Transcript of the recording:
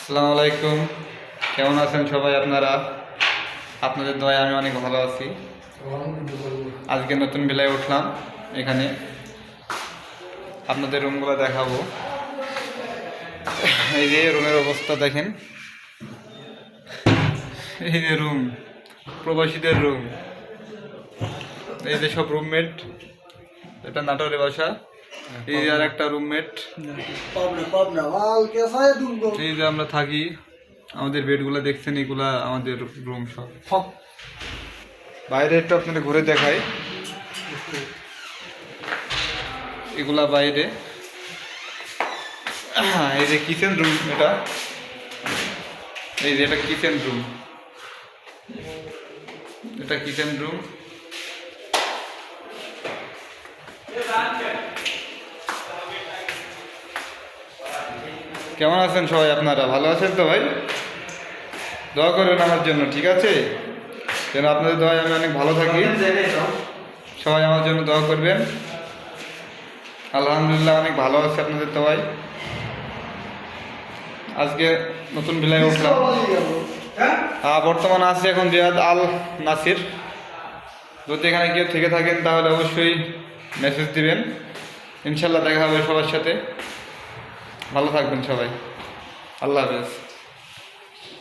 আসসালামু আলাইকুম। কেমন আছেন সবাই আপনারা? আপনাদের দয়ায় আমি অনেক ভালো আছি। আজকে নতুন বেলায় উঠলাম, এখানে আপনাদের রুমগুলো দেখাবো। এই যে রুমের অবস্থা দেখেন, এই যে রুম, প্রবাসীদের রুম। এই যে সব রুমমেট, এটা নাটোরে বাসা। এই যে আর একটা রুমমেট, এই যে আমরা থাকি। আমাদের বেডগুলো দেখছেন, এগুলা আমাদের রুম সব। বাইরে একটু আপনাদের ঘুরে দেখাই, এগুলা বাইরে। এই যে কিচেন রুম, এটা এই যে এটা কিচেন রুম, এটা কিচেন রুম। কেমন আছেন সবাই আপনারা? ভালো আছেন তো ভাই? দোয়া করবেন আমার জন্য, ঠিক আছে? যেন আপনাদের দোয়ায় আমি অনেক ভালো থাকি। সবাই আমার জন্য দোয়া করবেন। আলহামদুলিল্লাহ অনেক ভালো আছে আপনাদের দোয়ায়। আজকে নতুন ভিলায় উঠলাম। বর্তমানে আছি এখন রিয়াদ আল নাসির। যদি এখানে কেউ থেকে থাকেন তাহলে অবশ্যই মেসেজ দিবেন, ইনশাল্লাহ দেখা হবে সবার সাথে। ভালো থাকবেন সবাই, আল্লাহ হাফেজ।